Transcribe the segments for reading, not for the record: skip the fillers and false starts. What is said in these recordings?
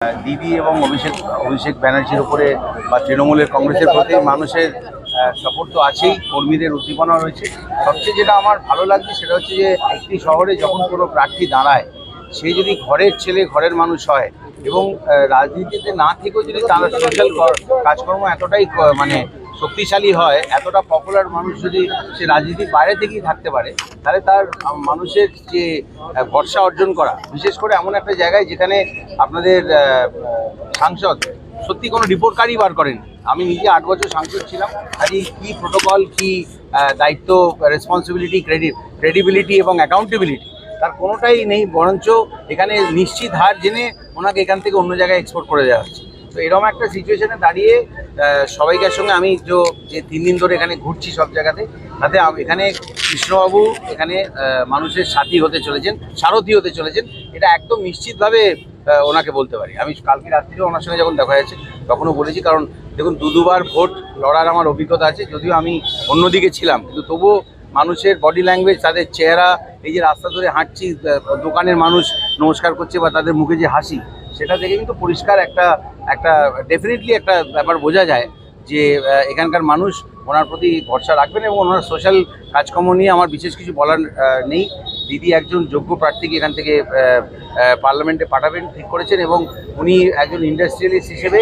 দিদি এবং অভিষেক ব্যানার্জির উপরে বা তৃণমূলের কংগ্রেসের প্রতি মানুষের সাপোর্ট তো আছেই, কর্মীদের উদ্দীপনা রয়েছে। সবচেয়ে যেটা আমার ভালো লাগছে সেটা হচ্ছে যে একটি শহরে যখন কোনো প্রার্থী দাঁড়ায়, সে যদি ঘরের ছেলে ঘরের মানুষ হয় এবং রাজনীতিতে না থেকেও যদি তার সোশ্যাল কাজকর্ম এতটাই মানে শক্তিশালী হয়, এতটা পপুলার মানুষ যদি সে রাজনীতির বাইরে থেকেই থাকতে পারে, তাহলে তার মানুষের যে ভরসা অর্জন করা, বিশেষ করে এমন একটা জায়গায় যেখানে আপনাদের সাংসদ সত্যি কোনো রিপোর্ট কার্ডই বার করেন। আমি নিজে 8 বছর সাংসদ ছিলাম, আজকে কী প্রোটোকল, কী দায়িত্ব, রেসপন্সিবিলিটি, ক্রেডিবিলিটি এবং অ্যাকাউন্টেবিলিটি তার কোনোটাই নেই, বরঞ্চ এখানে নিশ্চিত হার জেনে ওনাকে এখান থেকে অন্য জায়গায় এক্সপোর্ট করে দেওয়া হচ্ছে। তো এরকম একটা সিচুয়েশনে দাঁড়িয়ে সবাইকার সঙ্গে আমি যে 3 দিন ধরে এখানে ঘুরছি সব জায়গাতে, তাতে এখানে কৃষ্ণবাবু এখানে মানুষের সাথী হতে চলেছেন, সারথি হতে চলেছেন, এটা একদম নিশ্চিতভাবে ওনাকে বলতে পারি। আমি কালকে রাত্রিও ওনার সঙ্গে যখন দেখা হয়েছে তখনও বলেছি, কারণ দেখুন দুবার ভোট লড়ার আমার অভিজ্ঞতা আছে, যদিও আমি অন্যদিকে ছিলাম, কিন্তু তবুও মানুষের বডি ল্যাঙ্গুয়েজ, তাদের চেহারা, এই যে রাস্তা ধরে হাঁটছি, দোকানের মানুষ নমস্কার করছে বা তাদের মুখে যে হাসি, সেটা থেকে কিন্তু পরিষ্কার একটা ডেফিনেটলি একটা ব্যাপার বোঝা যায় যে এখানকার মানুষ ওনার প্রতি ভরসা রাখবেন এবং ওনার সোশ্যাল কাজকর্ম নিয়ে আমার বিশেষ কিছু বলার নেই। দিদি একজন যোগ্য প্রার্থীকে এখান থেকে পার্লামেন্টে পাঠাবেন ঠিক করেছেন, এবং উনি একজন ইন্ডাস্ট্রিয়ালিস্ট হিসেবে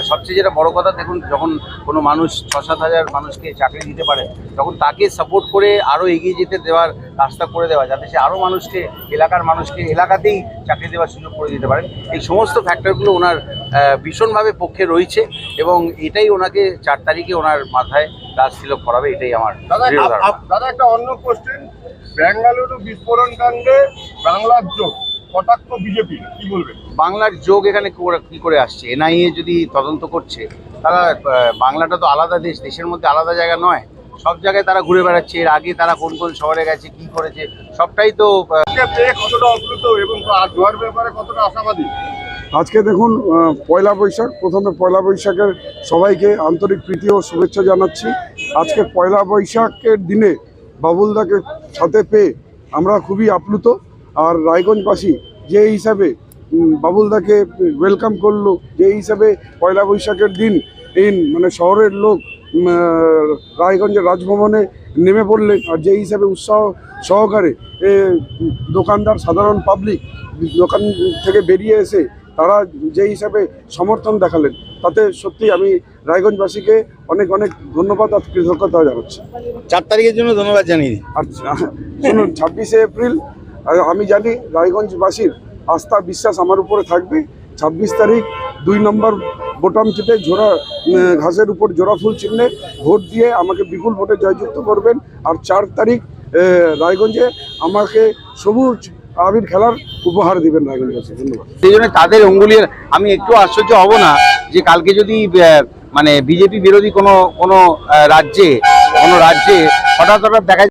সবচেয়ে যেটা বড় কথা, দেখুন যখন কোনো মানুষ 6-7 হাজার মানুষকে চাকরি দিতে পারে, তখন তাকে সাপোর্ট করে আরও এগিয়ে যেতে দেওয়ার রাস্তা করে দেওয়া, যাতে সে আরও মানুষকে, এলাকার মানুষকে এলাকাতেই চাকরি দেওয়ার সুযোগ করে দিতে পারেন। এই সমস্ত ফ্যাক্টরগুলো ওনার ভীষণভাবে পক্ষে রয়েছে এবং এটাই ওনাকে 4 তারিখে ওনার মাথায় রাজ তিলক করাবে, এটাই আমার। দাদা একটা অন্য কোশ্চেন, বেঙ্গালুরু বিস্ফোরণ কাণ্ডে বাংলার যোগ কটাক্ষ বিজেপি, কি বলবেন? বাংলার যোগ এখানে কি করে আসছে? এনআইএ যদি তদন্ত করছে, তারা বাংলাটা তো আলাদা দেশ, দেশের মধ্যে আলাদা জায়গা নয়, সব জায়গায় তারা ঘুরে বেড়াচ্ছে। এর আগে তারা কোন কোন শহরে গেছে, কি করেছে, সবটাই তো। কতটা অপ্লুত এবং জোয়ার ব্যাপারে কতটা আশাবাদী? আজকে দেখুন, পয়লা বৈশাখ, প্রথমে পয়লা বৈশাখের সবাইকে আন্তরিক প্রীতি ও শুভেচ্ছা জানাচ্ছি। আজকে পয়লা বৈশাখের দিনে বাবুলদাকে সাথে পেয়ে আমরা খুবই আপ্লুত। আর রায়গঞ্জবাসী যে হিসাবে বাবুলদাকে ওয়েলকাম করলো, যে হিসাবে পয়লা বৈশাখের দিন মানে শহরের লোক রায়গঞ্জের রাজভবনে নেমে পড়লেন, আর যে হিসাবে উৎসাহ সহকারে দোকানদার, সাধারণ পাবলিক দোকান থেকে বেরিয়ে এসে তারা যে হিসাবে সমর্থন দেখালেন, তাতে সত্যি আমি রায়গঞ্জবাসীকে অনেক অনেক ধন্যবাদ আর কৃতজ্ঞতা জানাচ্ছি। 4 তারিখের জন্য ধন্যবাদ জানিয়ে দিই। আচ্ছা শুনুন, 26শে এপ্রিল আমি জানি রায়গঞ্জবাসীর আস্থা বিশ্বাস আমার উপরে থাকবে। 26 তারিখ 2 নম্বর বোতাম টিপে ঘাসের উপর জোড়া ফুল চিহ্নে ভোট দিয়ে আমাকে বিপুল ভোটে জয়যুক্ত করবেন। আর 4 তারিখ রায়গঞ্জে আমাকে সবুজ আবির খেলার উপহার দিবেন রায়গঞ্জবাসী। ধন্যবাদ। সেই জন্য তাদের অঙ্গুলির আমি একটু আশ্চর্য হব না যে কালকে যদি মানে বিজেপি বিরোধী কোনো রাজ্যে হঠাৎ দেখা